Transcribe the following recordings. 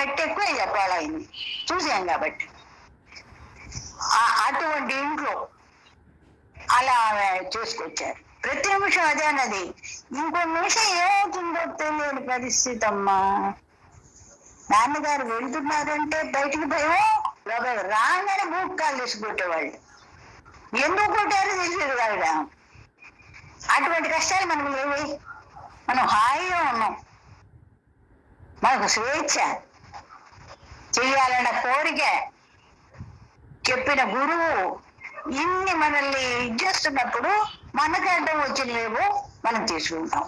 కట్టి ఎక్కువ చెప్పాలి అయింది, చూసాం కాబట్టి. అటువంటి ఇంట్లో అలా చేసుకొచ్చారు. ప్రతి నిమిషం అదే అన్నది. ఇంకో నిమిషం ఏమవుతుందో తెలియని పరిస్థితి అమ్మా. నాన్నగారు వెళ్తున్నారంటే బయటికి భయం, రాగానే బూక్కాలు తీసి కొట్టేవాళ్ళు. ఎందుకు కొట్టారో తెలిసేది కాదు. అటువంటి కష్టాలు మనకు లేవి. మనం హాయిగా ఉన్నాం, మనకు స్వేచ్ఛ, చెయ్యాలన్న కోరిక, చెప్పిన గురువు, ఇన్ని మనల్ని ఇచ్చేస్తున్నప్పుడు మనకి అడ్డం వచ్చినవేవో మనం తీసుకుంటాం.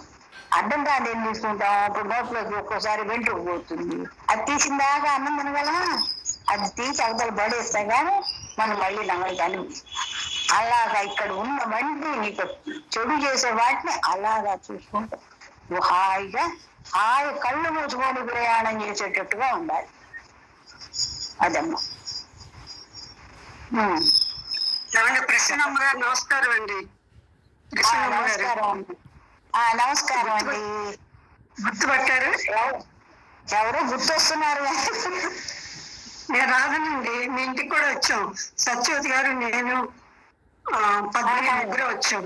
అడ్డం కాదు ఏం తీసుకుంటాం. ఇప్పుడు నోట్లోకి ఒక్కోసారి వెంట్రుకు పోతుంది, అది తీసిన దాకా అన్నం తినగలమా? అది తీసి అవతల పడేస్తాం కానీ మనం మళ్ళీ నమ్మకాన్ని. అలాగా ఇక్కడ ఉన్న వంటి నీకు చెడు చేసే వాటిని అలాగా చూసుకుంటాం. నువ్వు హాయిగా కళ్ళు మూసుకొని ప్రయాణం చేసేటట్టుగా ఉండాలి. అదమ్మా. ప్రసన్నమ్మ గారు నమస్కారం అండి. నమస్కారం అండి. గుర్తుపట్టారు? ఎవరో గుర్తొస్తున్నారు. నేను రాదనండి, మీ ఇంటికి కూడా వచ్చాం. సత్యవతి గారు, నేను, ముగ్గురు వచ్చాం.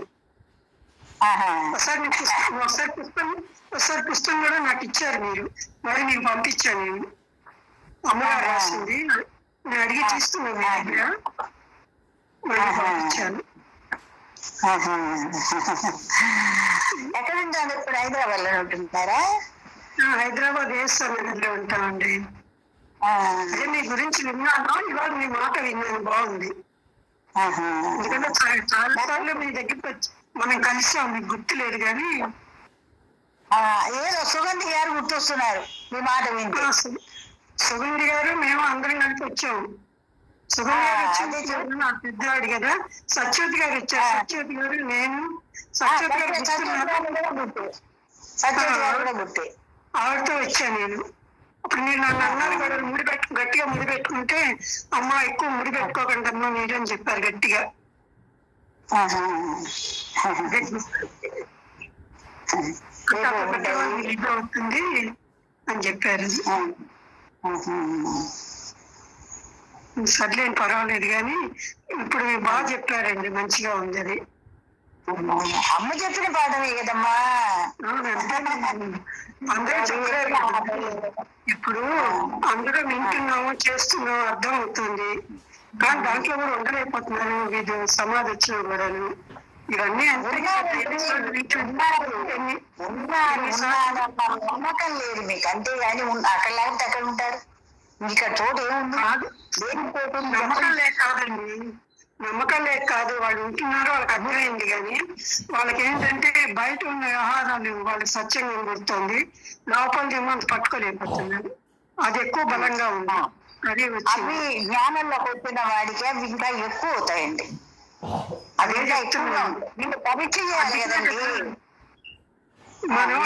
ఒకసారి పుస్తకం కూడా నాకు ఇచ్చారు మీరు, మరి నేను పంపించాను. నేను అమ్మగారు రాసింది, నేను అడిగి తీసుకున్నాను మీ దగ్గర, మళ్ళీ పంపించాను. ఎక్కడ ఉంటారు ఇప్పుడు? హైదరాబాద్ లో ఉంటున్నారా? హైదరాబాద్ నగర్లో ఉంటామండి. అదే మీ గురించి విన్నాను, ఇవాళ మీ మాట విన్నాను, బాగుంది. ఎందుకంటే చాలా సార్లు మీ దగ్గరికి వచ్చి మనం కలిసాం, మీకు గుర్తులేదు కానీ ఏదో సుగంధి గారు గుర్తొస్తున్నారు మీ మాట వింటే. సుగంధి గారు, మేము అందరం కలిసి వచ్చాము. సుగంధి గారు వచ్చి నాకు పెద్దవాడు కదా. సత్యవతి గారు వచ్చారు. సత్యవతి గారు, నేను, సత్యవతి గారు ఆవిడతో వచ్చాను నేను. అప్పుడు మీరు నన్ను అన్నారు కదా, గట్టిగా ముడి పెట్టుకుంటే, అమ్మ ఎక్కువ ముడి పెట్టుకోకండి అమ్మా మీరు అని చెప్పారు గట్టిగా. ఇది అవుతుంది అని చెప్పారు. సర్లేని పర్వాలేదు కానీ ఇప్పుడు బాగా చెప్పారండి, మంచిగా ఉంది. అది అమ్మ చెప్పిన పాఠమే కదమ్మా. అందరూ చెప్పారు. ఇప్పుడు అందరూ వింటున్నాము, చేస్తున్నాము, అర్థం అవుతుంది. కానీ దాంట్లో కూడా ఉండలేకపోతున్నారు. ఇది సమాధి వచ్చినా కూడాను ఇవన్నీ నమ్మకం లేదు మీకు, అంతేగాని అక్కడ లేకపోతే అక్కడ ఉంటారు. ఇక్కడ చోటు ఏముంది? నమ్మకం లేక కాదండి, నమ్మకం లేక కాదు. వాళ్ళు ఉంటున్నారు, వాళ్ళకి అర్థమైంది. కానీ వాళ్ళకి ఏంటంటే బయట ఉన్న వ్యవహారాలు వాళ్ళకి సత్యంగా గుర్తుంది, లోపల ఏమో పట్టుకోలేకపోతున్నారు. అది ఎక్కువ బలంగా ఉంది. అదే అవి జ్ఞానంలోకి వచ్చిన వాడికి అవి ఇంకా ఎక్కువ అవుతాయండి. అదే పరీక్ష చేయాలి కదండి. మనం